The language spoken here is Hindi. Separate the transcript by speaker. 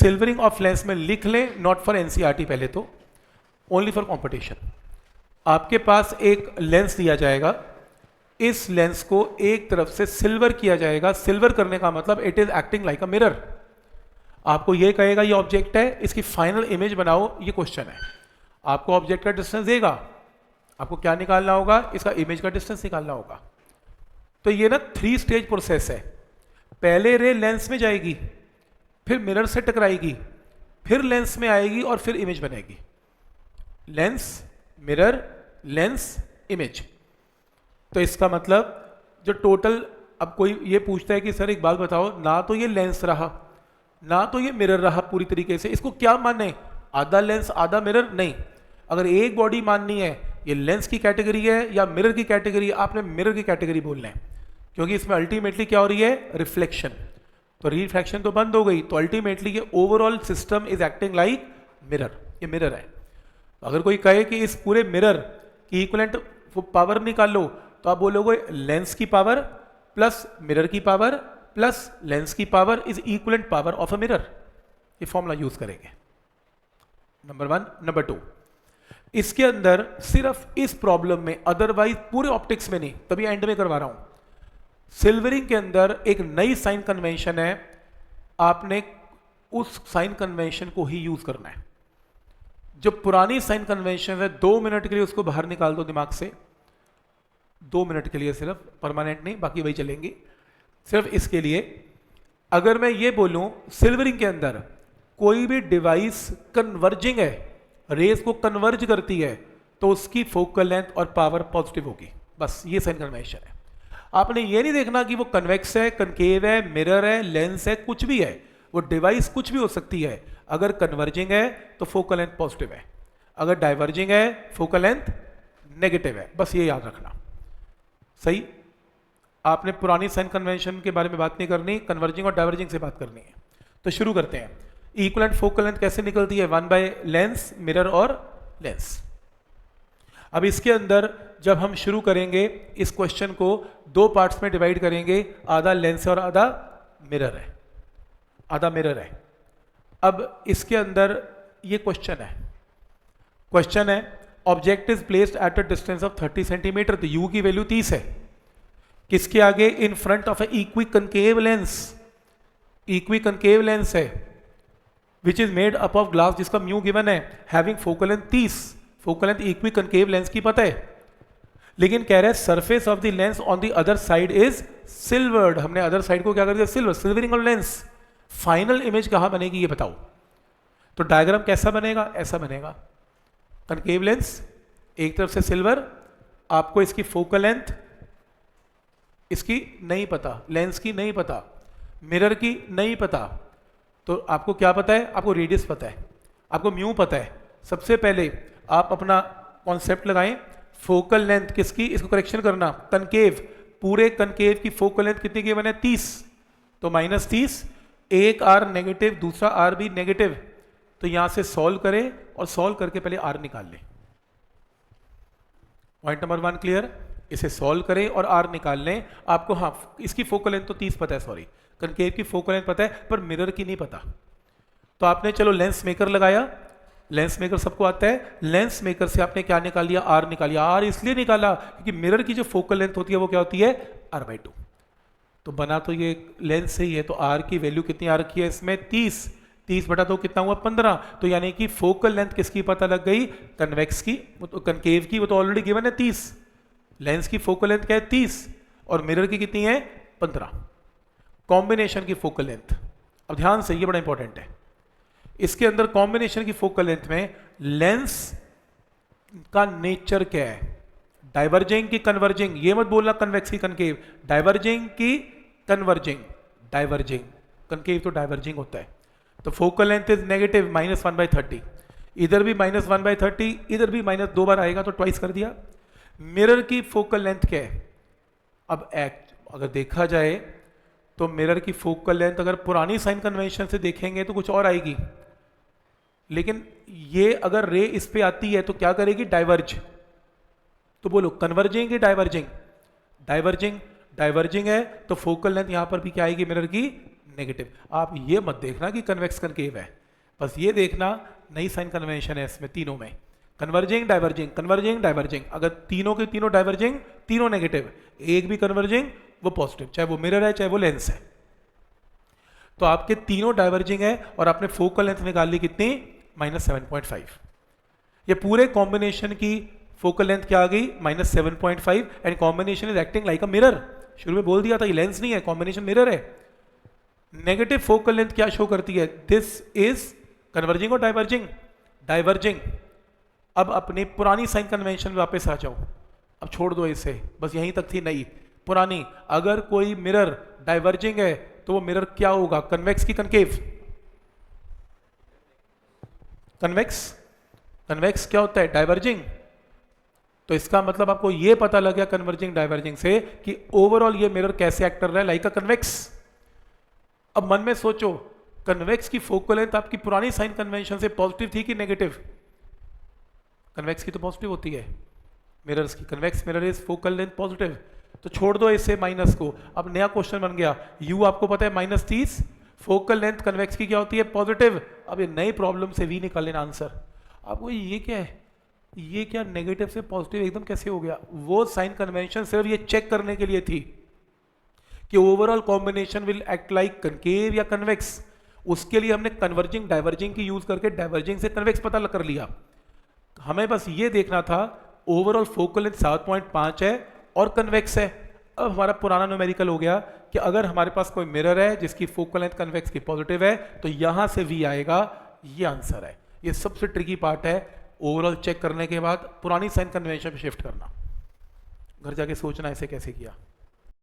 Speaker 1: सिल्वरिंग ऑफ लेंस में लिख लें, नॉट फॉर एनसीईआरटी, पहले तो ओनली फॉर कंपटीशन। आपके पास एक लेंस दिया जाएगा, इस लेंस को एक तरफ से सिल्वर किया जाएगा। सिल्वर करने का मतलब it is acting like a mirror. आपको ये कहेगा ये ऑब्जेक्ट है, इसकी फाइनल इमेज बनाओ, ये क्वेश्चन है। आपको ऑब्जेक्ट का डिस्टेंस देगा, आपको क्या निकालना होगा, इसका इमेज का डिस्टेंस निकालना होगा। तो ये ना 3 स्टेज प्रोसेस है। पहले रे लेंस में जाएगी, फिर मिरर से टकराएगी, फिर लेंस में आएगी और फिर इमेज बनेगी। Lens, mirror, lens, image. तो इसका मतलब जो टोटल, अब कोई ये पूछता है कि सर एक बात बताओ, ना तो ये लेंस रहा ना तो ये मिरर रहा पूरी तरीके से, इसको क्या माने, आधा लेंस आधा मिरर? नहीं। अगर एक बॉडी माननी है ये लेंस की कैटेगरी है या मिरर की कैटेगरी है, आपने मिरर की कैटेगरी बोलना है, क्योंकि इसमें अल्टीमेटली क्या हो रही है, रिफ्लेक्शन। तो रिफ्लेक्शन तो बंद हो गई, तो अल्टीमेटली ये overall system is acting like mirror, ये मिरर है। अगर कोई कहे कि इस पूरे मिरर की इक्विवेलेंट पावर निकाल लो, तो आप बोलोगे लेंस की पावर प्लस मिरर की पावर प्लस लेंस की power is equivalent power of a mirror. ये फॉर्मूला यूज करेंगे, नंबर 1। नंबर 2, इसके अंदर सिर्फ इस प्रॉब्लम में, अदरवाइज पूरे ऑप्टिक्स में नहीं, तभी एंड में करवा रहा हूं। सिल्वरिंग के अंदर एक नई साइन कन्वेंशन है, आपने उस साइन कन्वेंशन को ही यूज करना है। जो पुरानी साइन कन्वेंशन है 2 मिनट के लिए उसको बाहर निकाल दो दिमाग से, 2 मिनट के लिए सिर्फ, परमानेंट नहीं, बाकी वही चलेंगी। सिर्फ इसके लिए अगर मैं ये बोलूं सिल्वरिंग के अंदर कोई भी डिवाइस कन्वर्जिंग है, रेस को कन्वर्ज करती है, तो उसकी फोकल लेंथ और पावर पॉजिटिव होगी। बस ये साइन कन्वेंशन है। आपने ये नहीं देखना कि वो कन्वेक्स है, कनकेव है, मिरर है, लेंस है, कुछ भी है, वो डिवाइस कुछ भी हो सकती है। अगर कन्वर्जिंग है तो फोकल लेंथ पॉजिटिव है, अगर डाइवर्जिंग है फोकल लेंथ नेगेटिव है। बस ये याद रखना, सही। आपने पुरानी साइन कन्वेंशन के बारे में बात नहीं करनी, कन्वर्जिंग और डाइवर्जिंग से बात करनी है। तो शुरू करते हैं। इक्विवेलेंट फोकल लेंथ कैसे निकलती है, 1 बाय लेंस, मिरर और लेंस। अब इसके अंदर जब हम शुरू करेंगे इस क्वेश्चन को 2 पार्ट्स में डिवाइड करेंगे, आधा लेंस और आधा मिरर है, आधा मिरर है। अब इसके अंदर ये क्वेश्चन है object is placed at a distance of 30 centimetre, तो यू की वैल्यू 30 है। किसके आगे, in front of a equi concave lens, equi concave lens है which is made up of glass, जिसका म्यू गिवन है, having focal length 30। Focal length equi concave lens की पता है, लेकिन कह रहे हैं surface of the lens on the other side is silvered. हमने अदर साइड को क्या कर दिया, silver, silvering of lens. Final image कहां बनेगी ये बताओ। तो डायग्राम कैसा बनेगा, ऐसा बनेगा। कनकेव लेंस, एक तरफ से सिल्वर, आपको इसकी फोकल लेंथ, इसकी नहीं पता, लेंस की नहीं पता, मिरर की नहीं पता, तो आपको क्या पता है, आपको रेडियस पता है, आपको म्यू पता है। सबसे पहले आप अपना कॉन्सेप्ट लगाएं, फोकल लेंथ किसकी, इसको करेक्शन करना, कनकेव, पूरे कनकेव की फोकल लेंथ कितनी गिवन है, 30, तो -30, एक आर नेगेटिव, दूसरा आर भी नेगेटिव, तो यहां से सॉल्व करें और सॉल्व करके पहले आर निकाल लें। पॉइंट नंबर 1 क्लियर, इसे सॉल्व करें और आर निकाल लें। आपको हाँ इसकी फोकल लेंथ तो 30 पता है, सॉरी कनकेव की फोकल लेंथ पता है, पर मिरर की नहीं पता। तो आपने चलो लेंस मेकर लगाया, लेंस मेकर सबको आता है, लेंस मेकर से आपने क्या निकाल लिया, आर निकाल लिया। आर इसलिए निकाला क्योंकि मिरर की जो फोकल लेंथ होती है वो क्या होती है, r/2। तो बना तो ये लेंस से ही है, तो आर की वैल्यू कितनी आ रखी है इसमें, 30, 30/2 कितना हुआ, 15। तो यानी कि फोकल लेंथ किसकी पता लग गई, कन्वेक्स की, तो कनकेव की, वो तो ऑलरेडी गिवन है 30। लेंस की फोकल लेंथ क्या है, 30, और मिरर की कितनी है, 15। कॉम्बिनेशन की फोकल लेंथ, अब ध्यान से, ये बड़ा इंपॉर्टेंट है। इसके अंदर कॉम्बिनेशन की फोकल लेंथ में लेंस का नेचर क्या है, डाइवर्जिंग की कन्वर्जिंग, ये मत बोलना कन्वेक्स की कनकेव, डाइवर्जिंग की कन्वर्जिंग, डाइवर्जिंग, कनकेव तो डाइवर्जिंग होता है। तो फोकल लेंथ इज नेगेटिव, -1/30, इधर भी -1/30, इधर भी -2 बार आएगा तो ट्वाइस कर दिया। मिरर की फोकल लेंथ क्या है, अब अगर देखा जाए तो मिरर की फोकल लेंथ अगर पुरानी साइन कन्वेंशन से देखेंगे तो कुछ और आएगी, लेकिन ये अगर रे इस पे आती है तो क्या करेगी, डाइवर्ज। तो बोलो कन्वर्जिंग की डाइवर्जिंग, डाइवर्जिंग, डाइवर्जिंग है तो फोकल लेंथ यहां पर भी क्या आएगी मिरर की, नेगेटिव। आप ये मत देखना कि कन्वेक्स कनकेव है, बस ये देखना नई साइन कन्वेंशन है इसमें तीनों में, कन्वर्जिंग डाइवर्जिंग कन्वर्जिंग डाइवर्जिंग। अगर तीनों के तीनों डाइवर्जिंग, तीनों नेगेटिव, एक भी कन्वर्जिंग वो पॉजिटिव, चाहे वो मिरर है चाहे वो लेंस है। तो आपके तीनों डाइवर्जिंग है और आपने फोकल लेंथ निकाल ली कितनी, -7.5। ये पूरे कॉम्बिनेशन की फोकल लेंथ क्या आ गई, -7.5। And combination is acting like a mirror. शुरू में बोल दिया था ये लेंस नहीं है, कॉम्बिनेशन मिरर है। नेगेटिव फोकल लेंथ क्या शो करती है, दिस इज कन्वर्जिंग और डाइवर्जिंग, डाइवर्जिंग। अब अपनी पुरानी साइन कन्वेंशन वापस आ जाओ, अब छोड़ दो इसे, बस यहीं तक थी नई पुरानी। अगर कोई मिरर डाइवर्जिंग है तो वो मिरर क्या होगा, कन्वेक्स की कनकेव, कन्वेक्स, कन्वेक्स क्या होता है, डाइवर्जिंग। तो इसका मतलब आपको ये पता लग गया कन्वर्जिंग डाइवर्जिंग से कि ओवरऑल ये मिरर कैसे एक्ट कर रहा है, लाइक अ कन्वेक्स। अब मन में सोचो, कन्वेक्स की फोकल लेंथ आपकी पुरानी साइन कन्वेंशन से पॉजिटिव थी कि नेगेटिव, कन्वेक्स की तो पॉजिटिव होती है मिरर्स की, convex mirror is focal length positive. तो छोड़ दो इससे माइनस को। अब नया क्वेश्चन बन गया, u आपको पता है -30, फोकल लेंथ कन्वेक्स की क्या होती है, पॉजिटिव। अब ये नई प्रॉब्लम से v निकाल लेना आंसर। आपको ये क्या है, ये क्या नेगेटिव से पॉजिटिव एकदम कैसे हो गया, वो साइन कन्वेंशन सिर्फ ये चेक करने के लिए थी कि overall combination will act like concave या कन्वेक्स। उसके लिए हमने कन्वर्जिंग डाइवर्जिंग की यूज करके डाइवर्जिंग से कन्वेक्स पता कर लिया। हमें बस ये देखना था ओवरऑल फोकल लेंथ 7.5 है और कन्वेक्स है। अब हमारा पुराना न्यूमेरिकल हो गया कि अगर हमारे पास कोई मिरर है जिसकी फोकल लेंथ कन्वेक्स की पॉजिटिव है तो यहां से v आएगा, ये आंसर है। ये सबसे ट्रिकी पार्ट है, ओवरऑल चेक करने के बाद पुरानी साइन कन्वेंशन पे शिफ्ट करना। घर जाके सोचना ऐसे कैसे किया।